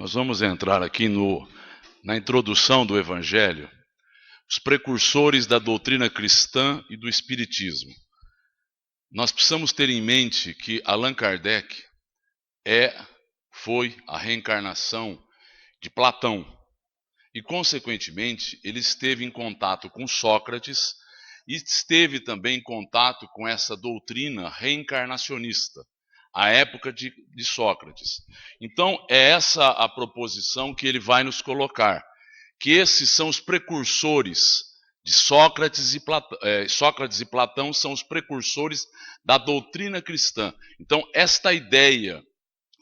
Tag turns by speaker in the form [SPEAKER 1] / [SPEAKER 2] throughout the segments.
[SPEAKER 1] Nós vamos entrar aqui na introdução do Evangelho, os precursores da doutrina cristã e do Espiritismo. Nós precisamos ter em mente que Allan Kardec foi a reencarnação de Platão e, consequentemente, ele esteve em contato com Sócrates e esteve também em contato com essa doutrina reencarnacionista, a época de Sócrates. Então, é essa a proposição que ele vai nos colocar, que esses são os precursores de Sócrates e Platão são os precursores da doutrina cristã. Então, esta ideia,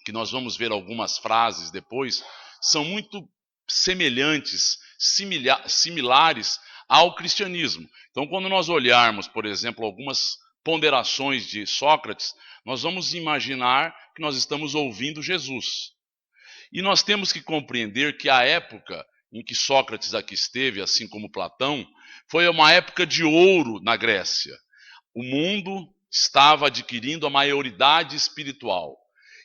[SPEAKER 1] que nós vamos ver algumas frases depois, são muito semelhantes, similares ao cristianismo. Então, quando nós olharmos, por exemplo, algumas ponderações de Sócrates, nós vamos imaginar que nós estamos ouvindo Jesus. E nós temos que compreender que a época em que Sócrates aqui esteve, assim como Platão, foi uma época de ouro na Grécia. O mundo estava adquirindo a maioridade espiritual.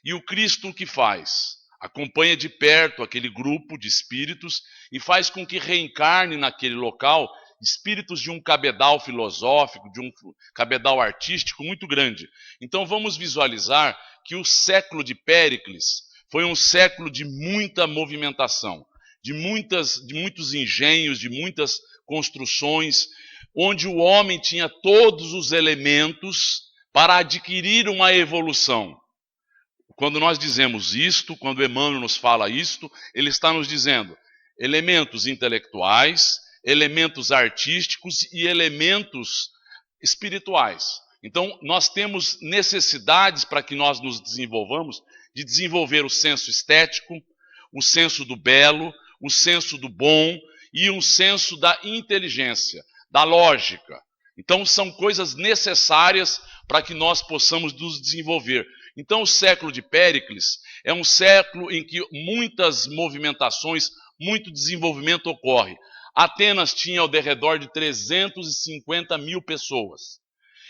[SPEAKER 1] E o Cristo o que faz? Acompanha de perto aquele grupo de espíritos e faz com que reencarne naquele local espíritos de um cabedal filosófico, de um cabedal artístico muito grande. Então vamos visualizar que o século de Péricles foi um século de muita movimentação, de muitos engenhos, de muitas construções, onde o homem tinha todos os elementos para adquirir uma evolução. Quando nós dizemos isto, quando Emmanuel nos fala isto, ele está nos dizendo elementos intelectuais, elementos artísticos e elementos espirituais. Então, nós temos necessidades para que nós nos desenvolvamos, de desenvolver o senso estético, o senso do belo, o senso do bom e um senso da inteligência, da lógica. Então, são coisas necessárias para que nós possamos nos desenvolver. Então, o século de Péricles é um século em que muitas movimentações, muito desenvolvimento ocorre. Atenas tinha ao derredor de 350 mil pessoas.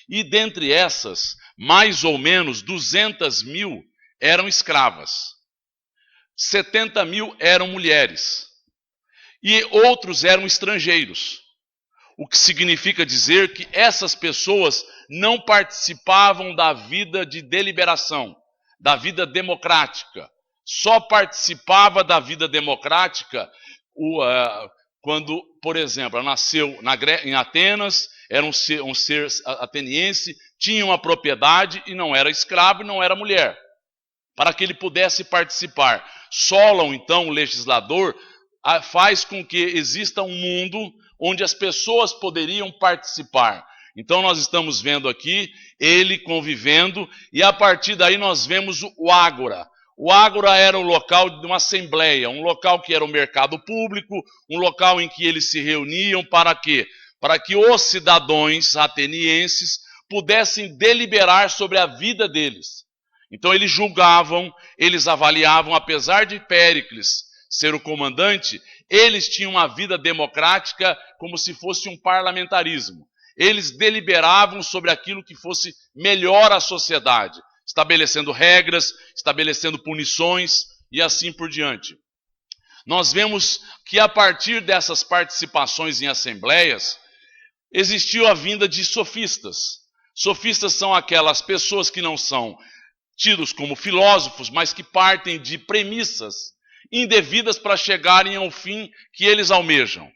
[SPEAKER 1] E dentre essas, mais ou menos 200 mil eram escravas. 70 mil eram mulheres. E outros eram estrangeiros. O que significa dizer que essas pessoas não participavam da vida de deliberação, da vida democrática. Só participava da vida democrática quando, por exemplo, ela nasceu em Atenas, era um ser ateniense, tinha uma propriedade e não era escravo e não era mulher, para que ele pudesse participar. Solon, então, o legislador, faz com que exista um mundo onde as pessoas poderiam participar. Então nós estamos vendo aqui ele convivendo e a partir daí nós vemos o ágora. O ágora era o local de uma assembleia, um local que era o mercado público, um local em que eles se reuniam para quê? Para que os cidadãos atenienses pudessem deliberar sobre a vida deles. Então eles julgavam, eles avaliavam, apesar de Péricles ser o comandante, eles tinham uma vida democrática como se fosse um parlamentarismo. Eles deliberavam sobre aquilo que fosse melhor à sociedade, estabelecendo regras, estabelecendo punições e assim por diante. Nós vemos que a partir dessas participações em assembleias, existiu a vinda de sofistas. Sofistas são aquelas pessoas que não são tidos como filósofos, mas que partem de premissas indevidas para chegarem ao fim que eles almejam.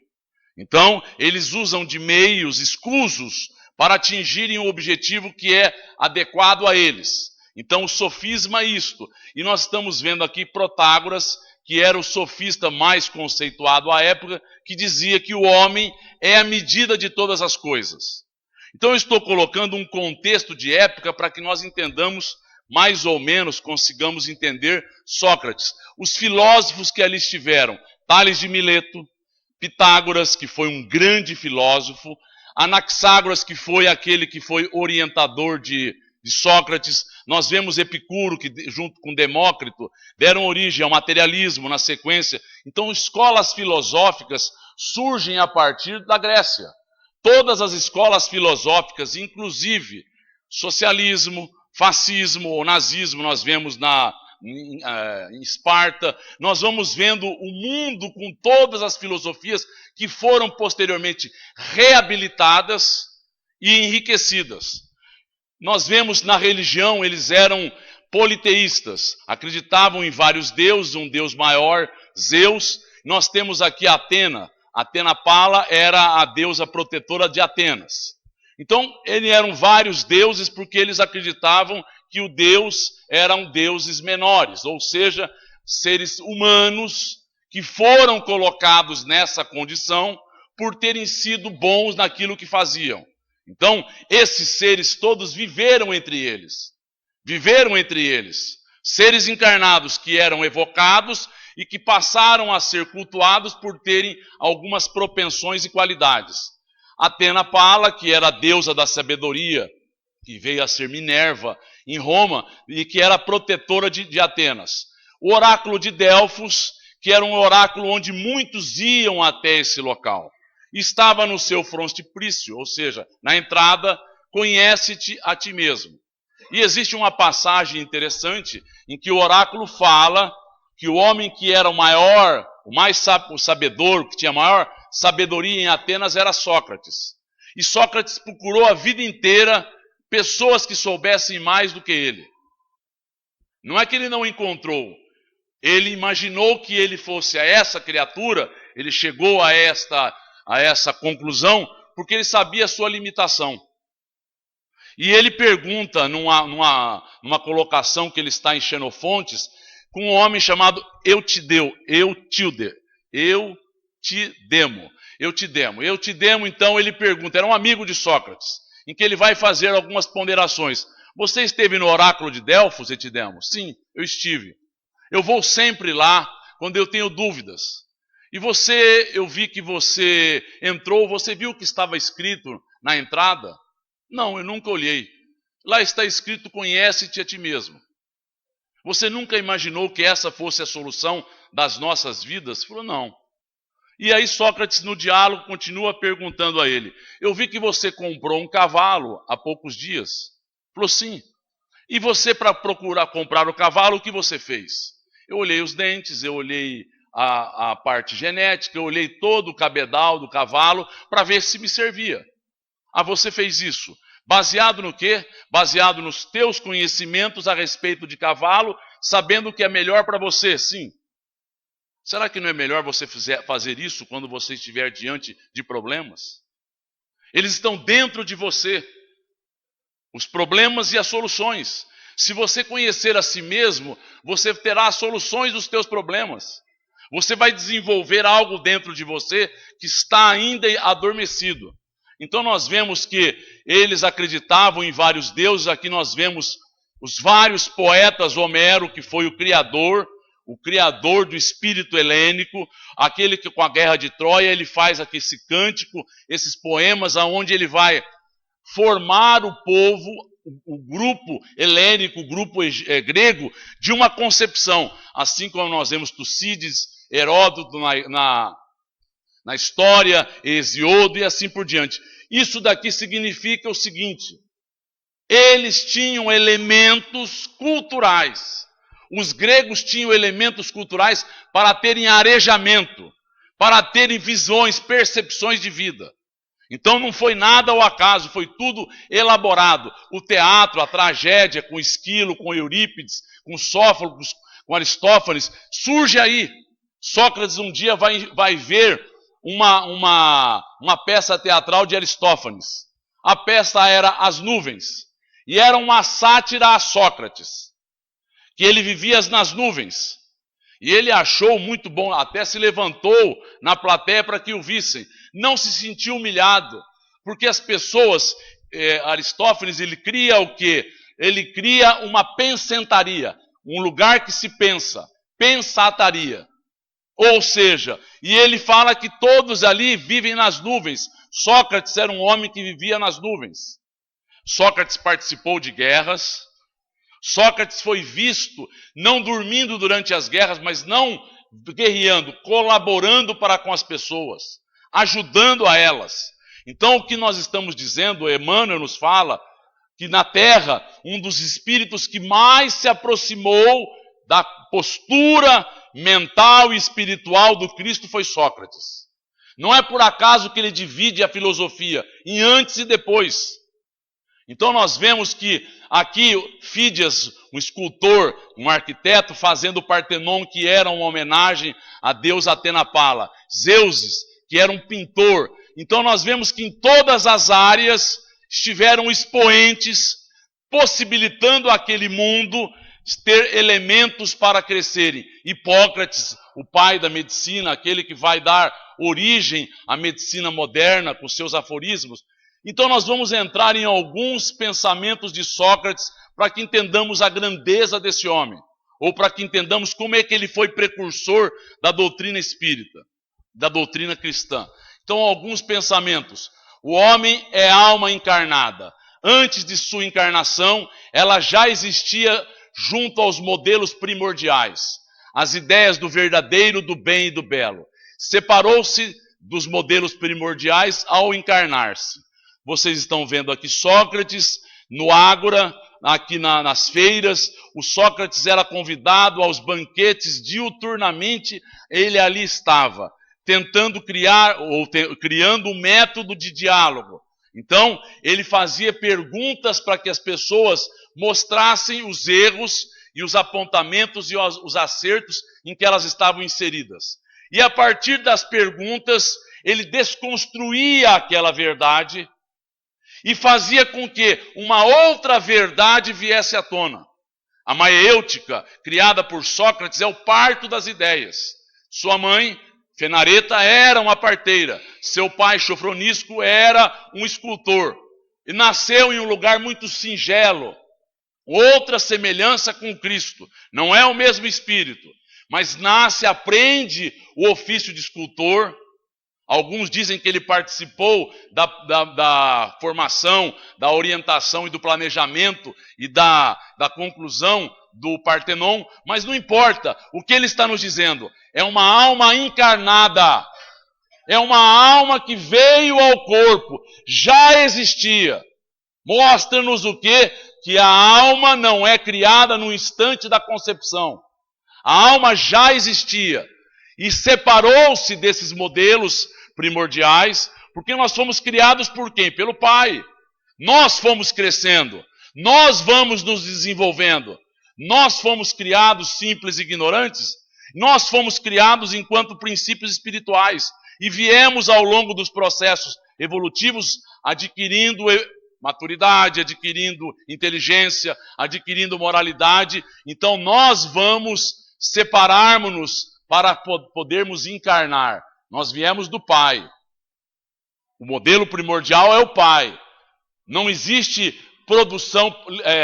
[SPEAKER 1] Então, eles usam de meios escusos para atingirem o objetivo que é adequado a eles. Então, o sofisma é isto. E nós estamos vendo aqui Protágoras, que era o sofista mais conceituado à época, que dizia que o homem é a medida de todas as coisas. Então, eu estou colocando um contexto de época para que nós entendamos, mais ou menos, consigamos entender Sócrates. Os filósofos que ali estiveram, Tales de Mileto, Pitágoras, que foi um grande filósofo, Anaxágoras, que foi aquele que foi orientador de Sócrates. Nós vemos Epicuro, que junto com Demócrito deram origem ao materialismo na sequência. Então, escolas filosóficas surgem a partir da Grécia. Todas as escolas filosóficas, inclusive socialismo, fascismo ou nazismo, nós vemos na em Esparta. Nós vamos vendo o mundo com todas as filosofias que foram posteriormente reabilitadas e enriquecidas. Nós vemos na religião, eles eram politeístas, acreditavam em vários deuses, um deus maior, Zeus. Nós temos aqui Atena. Atena Pala era a deusa protetora de Atenas. Então, eles eram vários deuses porque eles acreditavam que o Deus eram deuses menores, ou seja, seres humanos que foram colocados nessa condição por terem sido bons naquilo que faziam. Então, esses seres todos viveram entre eles. Seres encarnados que eram evocados e que passaram a ser cultuados por terem algumas propensões e qualidades. Atena Pala, que era a deusa da sabedoria, que veio a ser Minerva em Roma e que era protetora de Atenas. O oráculo de Delfos, que era um oráculo onde muitos iam até esse local. Estava no seu frontispício, ou seja, na entrada, conhece-te a ti mesmo. E existe uma passagem interessante em que o oráculo fala que o homem que era o maior, o sabedor, que tinha maior sabedoria em Atenas era Sócrates. E Sócrates procurou a vida inteira pessoas que soubessem mais do que ele. Não é que ele não encontrou. Ele imaginou que ele fosse essa criatura, ele chegou a essa conclusão, porque ele sabia a sua limitação. E ele pergunta, numa colocação que ele está em Xenofontes, com um homem chamado Eutidemo. Então ele pergunta, era um amigo de Sócrates, em que ele vai fazer algumas ponderações. Você esteve no oráculo de Delfos, Eutidemo? Sim, eu estive. Eu vou sempre lá quando eu tenho dúvidas. E eu vi que você entrou, você viu o que estava escrito na entrada? Não, eu nunca olhei. Lá está escrito, conhece-te a ti mesmo. Você nunca imaginou que essa fosse a solução das nossas vidas? Falou, não. E aí Sócrates, no diálogo, continua perguntando a ele, eu vi que você comprou um cavalo há poucos dias. Falou, sim. E você, para procurar comprar o cavalo, o que você fez? Eu olhei os dentes, eu olhei a parte genética, eu olhei todo o cabedal do cavalo para ver se me servia. Ah, você fez isso. Baseado no quê? Baseado nos teus conhecimentos a respeito de cavalo, sabendo o que é melhor para você, sim. Será que não é melhor você fazer isso quando você estiver diante de problemas? Eles estão dentro de você. Os problemas e as soluções. Se você conhecer a si mesmo, você terá as soluções dos teus problemas. Você vai desenvolver algo dentro de você que está ainda adormecido. Então nós vemos que eles acreditavam em vários deuses. Aqui nós vemos os vários poetas, Homero, que foi o criador do espírito helênico, aquele que com a guerra de Troia ele faz aqui esse cântico, esses poemas aonde ele vai formar o povo, o grupo helênico, o grupo grego, de uma concepção. Assim como nós vemos Tucídides, Heródoto na história, Hesíodo e assim por diante. Isso daqui significa o seguinte, eles tinham elementos culturais. Os gregos tinham elementos culturais para terem arejamento, para terem visões, percepções de vida. Então não foi nada ao acaso, foi tudo elaborado. O teatro, a tragédia, com Esquilo, com Eurípides, com Sófocles, com Aristófanes, surge aí. Sócrates um dia vai ver uma peça teatral de Aristófanes. A peça era As Nuvens, e era uma sátira a Sócrates, que ele vivia nas nuvens. E ele achou muito bom, até se levantou na plateia para que o vissem. Não se sentiu humilhado, porque as pessoas, Aristófanes, ele cria o quê? Ele cria uma pensentaria, um lugar que se pensa, pensataria. Ou seja, e ele fala que todos ali vivem nas nuvens. Sócrates era um homem que vivia nas nuvens. Sócrates participou de guerras. Sócrates foi visto não dormindo durante as guerras, mas não guerreando, colaborando para com as pessoas, ajudando a elas. Então o que nós estamos dizendo, Emmanuel nos fala, que na Terra, um dos espíritos que mais se aproximou da postura mental e espiritual do Cristo foi Sócrates. Não é por acaso que ele divide a filosofia em antes e depois. Então nós vemos que aqui Fídias, um escultor, um arquiteto, fazendo o Partenon, que era uma homenagem a Deus Atenapala. Zeuses, que era um pintor. Então nós vemos que em todas as áreas estiveram expoentes, possibilitando aquele mundo ter elementos para crescerem. Hipócrates, o pai da medicina, aquele que vai dar origem à medicina moderna com seus aforismos. Então nós vamos entrar em alguns pensamentos de Sócrates para que entendamos a grandeza desse homem, ou para que entendamos como é que ele foi precursor da doutrina espírita, da doutrina cristã. Então alguns pensamentos. O homem é alma encarnada. Antes de sua encarnação, ela já existia junto aos modelos primordiais, as ideias do verdadeiro, do bem e do belo. Separou-se dos modelos primordiais ao encarnar-se. Vocês estão vendo aqui Sócrates no Ágora, aqui nas feiras. O Sócrates era convidado aos banquetes diuturnamente, ele ali estava, tentando criar, criando um método de diálogo. Então, ele fazia perguntas para que as pessoas mostrassem os erros e os apontamentos e os acertos em que elas estavam inseridas. E a partir das perguntas, ele desconstruía aquela verdade e fazia com que uma outra verdade viesse à tona. A maiêutica, criada por Sócrates, é o parto das ideias. Sua mãe, Fenareta, era uma parteira. Seu pai, Chofronisco, era um escultor. E nasceu em um lugar muito singelo. Outra semelhança com Cristo. Não é o mesmo espírito, mas nasce, aprende o ofício de escultor. Alguns dizem que ele participou da formação, da orientação e do planejamento e da conclusão do Partenon, mas não importa. O que ele está nos dizendo é uma alma encarnada, é uma alma que veio ao corpo, já existia. Mostra-nos o quê? Que a alma não é criada no instante da concepção. A alma já existia e separou-se desses modelos primordiais, porque nós fomos criados por quem? Pelo Pai. Nós fomos crescendo, nós vamos nos desenvolvendo. Nós fomos criados simples e ignorantes, nós fomos criados enquanto princípios espirituais e viemos ao longo dos processos evolutivos adquirindo maturidade, adquirindo inteligência, adquirindo moralidade. Então nós vamos separarmos-nos para podermos encarnar. Nós viemos do Pai. O modelo primordial é o Pai. Não existe produção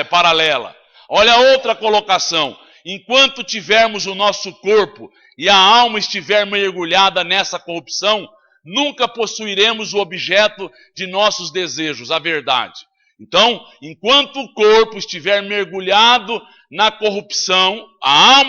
[SPEAKER 1] paralela. Olha a outra colocação. Enquanto tivermos o nosso corpo e a alma estiver mergulhada nessa corrupção, nunca possuiremos o objeto de nossos desejos, a verdade. Então, enquanto o corpo estiver mergulhado na corrupção, a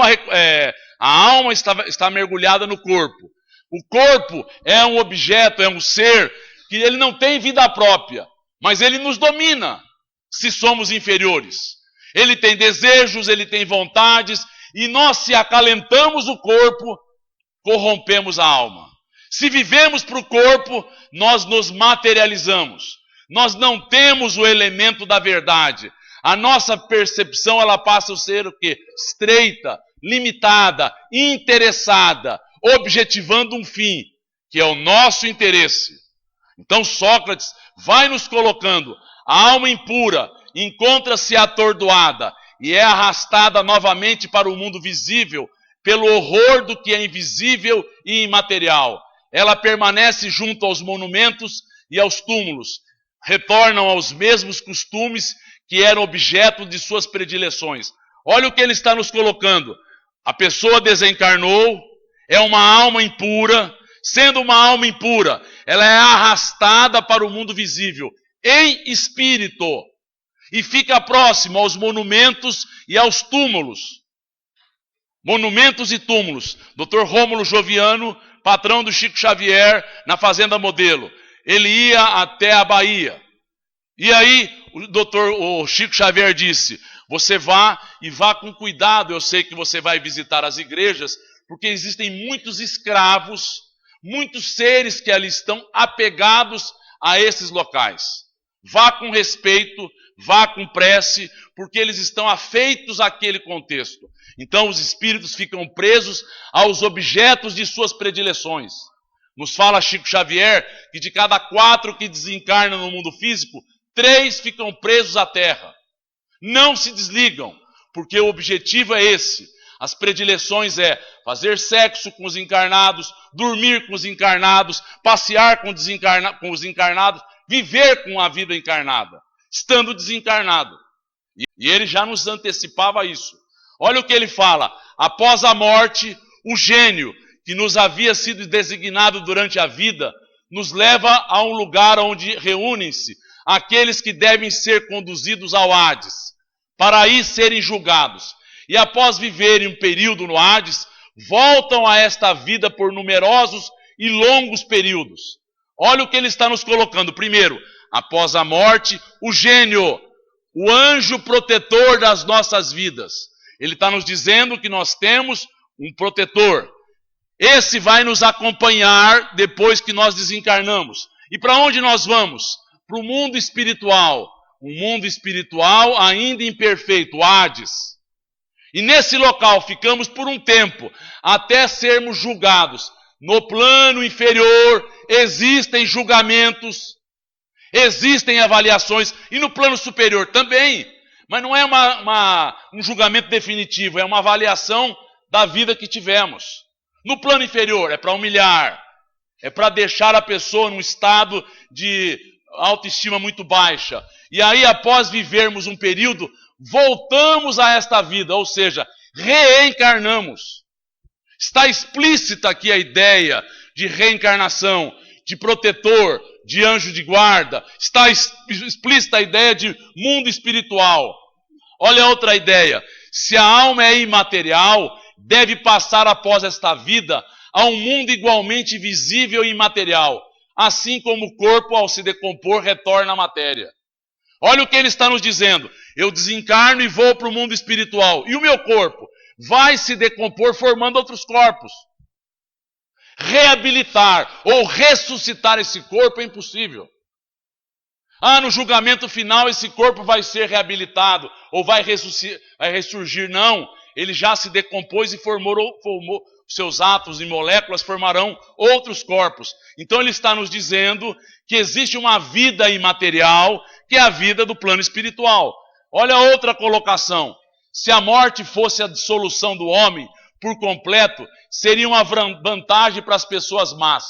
[SPEAKER 1] alma está mergulhada no corpo. O corpo é um objeto, é um ser que ele não tem vida própria, mas ele nos domina se somos inferiores. Ele tem desejos, ele tem vontades, e nós, se acalentamos o corpo, corrompemos a alma. Se vivemos para o corpo, nós nos materializamos. Nós não temos o elemento da verdade. A nossa percepção, ela passa a ser o quê? Estreita, limitada, interessada, objetivando um fim, que é o nosso interesse. Então Sócrates vai nos colocando, a alma impura encontra-se atordoada e é arrastada novamente para o mundo visível pelo horror do que é invisível e imaterial. Ela permanece junto aos monumentos e aos túmulos, retornam aos mesmos costumes que eram objeto de suas predileções. Olha o que ele está nos colocando. A pessoa desencarnou, é uma alma impura. Sendo uma alma impura, ela é arrastada para o mundo visível em espírito e fica próximo aos monumentos e aos túmulos. Monumentos e túmulos. Dr. Rômulo Joviano, patrão do Chico Xavier, na Fazenda Modelo. Ele ia até a Bahia. E aí o Chico Xavier disse: Você vá e vá com cuidado. Eu sei que você vai visitar as igrejas, porque existem muitos escravos, muitos seres que ali estão apegados a esses locais. Vá com respeito, vá com prece, porque eles estão afeitos àquele contexto. Então os espíritos ficam presos aos objetos de suas predileções. Nos fala Chico Xavier que de cada 4 que desencarnam no mundo físico, 3 ficam presos à terra. Não se desligam, porque o objetivo é esse. As predileções é fazer sexo com os encarnados, dormir com os encarnados, passear com os encarnados, viver com a vida encarnada, estando desencarnado. E ele já nos antecipava isso. Olha o que ele fala: após a morte, o gênio que nos havia sido designado durante a vida nos leva a um lugar onde reúnem-se aqueles que devem ser conduzidos ao Hades, para aí serem julgados. E após viverem um período no Hades, voltam a esta vida por numerosos e longos períodos. Olha o que ele está nos colocando. Primeiro, após a morte, o gênio, o anjo protetor das nossas vidas. Ele está nos dizendo que nós temos um protetor. Esse vai nos acompanhar depois que nós desencarnamos. E para onde nós vamos? Para o mundo espiritual. Um mundo espiritual ainda imperfeito, o Hades. E nesse local ficamos por um tempo, até sermos julgados. No plano inferior existem julgamentos, existem avaliações, e no plano superior também. Mas não é um julgamento definitivo, é uma avaliação da vida que tivemos. No plano inferior é para humilhar, é para deixar a pessoa num estado de autoestima muito baixa. E aí, após vivermos um período, voltamos a esta vida, ou seja, reencarnamos. Está explícita aqui a ideia de reencarnação, de protetor, de anjo de guarda. Está explícita a ideia de mundo espiritual. Olha outra ideia. Se a alma é imaterial, deve passar após esta vida a um mundo igualmente visível e imaterial, assim como o corpo, ao se decompor, retorna à matéria. Olha o que ele está nos dizendo. Eu desencarno e vou para o mundo espiritual. E o meu corpo vai se decompor formando outros corpos. Reabilitar ou ressuscitar esse corpo é impossível. No julgamento final esse corpo vai ser reabilitado ou vai ressurgir. Não, ele já se decompôs e formou seus átomos e moléculas formarão outros corpos. Então ele está nos dizendo que existe uma vida imaterial, que é a vida do plano espiritual. Olha outra colocação. Se a morte fosse a dissolução do homem por completo, seria uma vantagem para as pessoas más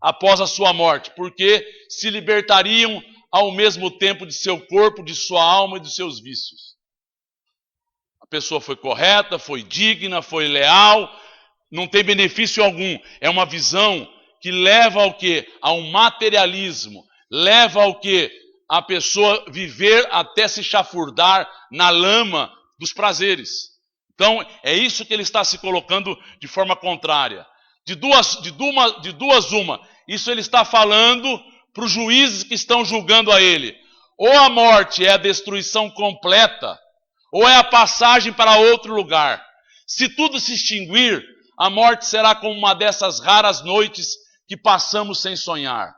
[SPEAKER 1] após a sua morte, porque se libertariam ao mesmo tempo de seu corpo, de sua alma e dos seus vícios. A pessoa foi correta, foi digna, foi leal, não tem benefício algum. É uma visão que leva ao quê? A um materialismo, leva ao quê? A pessoa viver até se chafurdar na lama dos prazeres. Então, é isso que ele está se colocando de forma contrária. De duas uma. Isso ele está falando para os juízes que estão julgando a ele. Ou a morte é a destruição completa, ou é a passagem para outro lugar. Se tudo se extinguir, a morte será como uma dessas raras noites que passamos sem sonhar.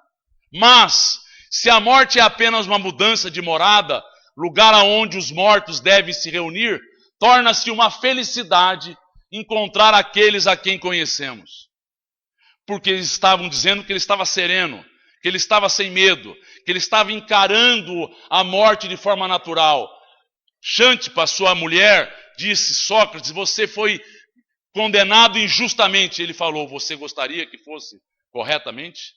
[SPEAKER 1] Mas, se a morte é apenas uma mudança de morada, lugar aonde os mortos devem se reunir, torna-se uma felicidade encontrar aqueles a quem conhecemos. Porque eles estavam dizendo que ele estava sereno, que ele estava sem medo, que ele estava encarando a morte de forma natural. Xantipa, sua mulher, disse: Sócrates, você foi condenado injustamente. Ele falou: você gostaria que fosse corretamente?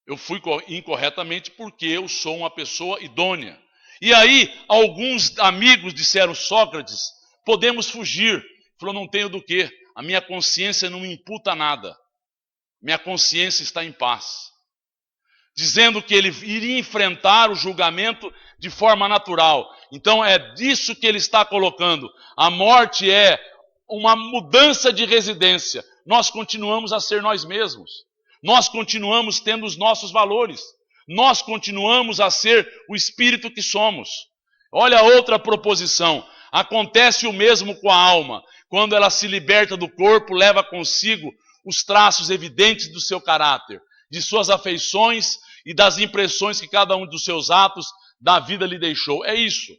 [SPEAKER 1] Eu fui incorretamente porque eu sou uma pessoa idônea. E aí, alguns amigos disseram: Sócrates, podemos fugir. Ele falou: não tenho do quê. A minha consciência não me imputa nada. Minha consciência está em paz. Dizendo que ele iria enfrentar o julgamento de forma natural. Então é disso que ele está colocando. A morte é uma mudança de residência. Nós continuamos a ser nós mesmos. Nós continuamos tendo os nossos valores. Nós continuamos a ser o espírito que somos. Olha a outra proposição. Acontece o mesmo com a alma. Quando ela se liberta do corpo, leva consigo os traços evidentes do seu caráter, de suas afeições e das impressões que cada um dos seus atos da vida lhe deixou. É isso.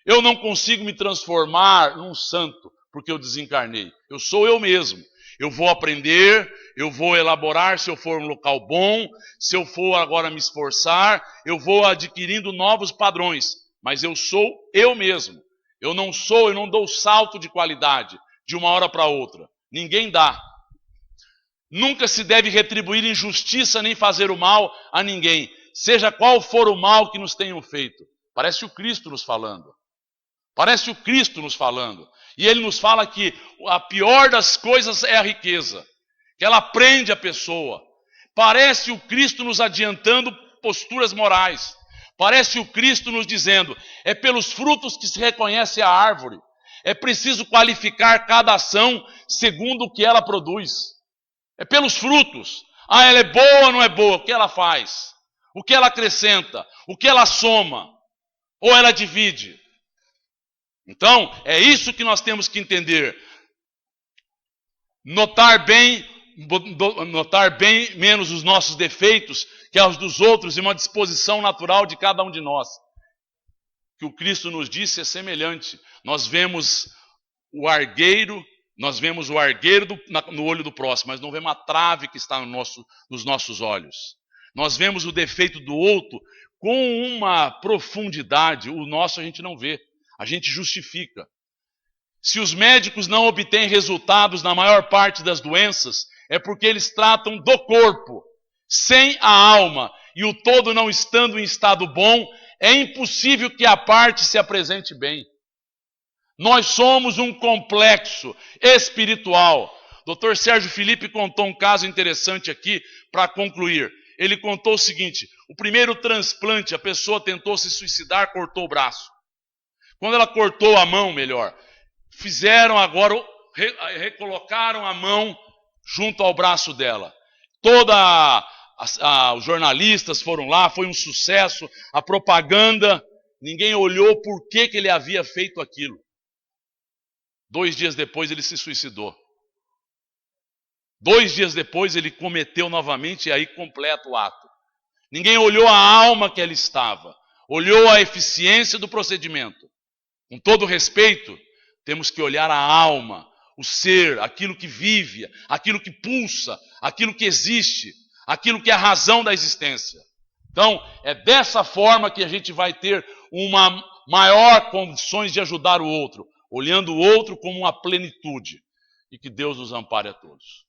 [SPEAKER 1] Eu não consigo me transformar num santo porque eu desencarnei. Eu sou eu mesmo. Eu vou aprender, eu vou elaborar, se eu for um local bom, se eu for agora me esforçar, eu vou adquirindo novos padrões. Mas eu sou eu mesmo. Eu não dou salto de qualidade de uma hora para outra. Ninguém dá. Nunca se deve retribuir injustiça nem fazer o mal a ninguém, seja qual for o mal que nos tenham feito. Parece o Cristo nos falando. Parece o Cristo nos falando. E ele nos fala que a pior das coisas é a riqueza, que ela prende a pessoa. Parece o Cristo nos adiantando posturas morais. Parece o Cristo nos dizendo, é pelos frutos que se reconhece a árvore. É preciso qualificar cada ação segundo o que ela produz. É pelos frutos. Ah, ela é boa ou não é boa? O que ela faz? O que ela acrescenta? O que ela soma? Ou ela divide? Então, é isso que nós temos que entender. Notar bem menos os nossos defeitos que aos dos outros e uma disposição natural de cada um de nós. O que o Cristo nos disse é semelhante. Nós vemos o argueiro no olho do próximo, mas não vemos a trave que está nos nossos olhos. Nós vemos o defeito do outro com uma profundidade, o nosso a gente não vê, a gente justifica. Se os médicos não obtêm resultados na maior parte das doenças, é porque eles tratam do corpo, sem a alma, e o todo não estando em estado bom, é impossível que a parte se apresente bem. Nós somos um complexo espiritual. Dr. Sérgio Felipe contou um caso interessante aqui para concluir. Ele contou o seguinte, o primeiro transplante, a pessoa tentou se suicidar, cortou o braço. Quando ela cortou a mão, fizeram agora, recolocaram a mão junto ao braço dela. Os jornalistas foram lá, foi um sucesso, a propaganda, ninguém olhou por que ele havia feito aquilo. 2 dias depois ele se suicidou. 2 dias depois ele cometeu novamente e aí completa o ato. Ninguém olhou a alma que ela estava, olhou a eficiência do procedimento. Com todo respeito, temos que olhar a alma, o ser, aquilo que vive, aquilo que pulsa, aquilo que existe, aquilo que é a razão da existência. Então, é dessa forma que a gente vai ter uma maior condições de ajudar o outro, olhando o outro como uma plenitude. E que Deus nos ampare a todos.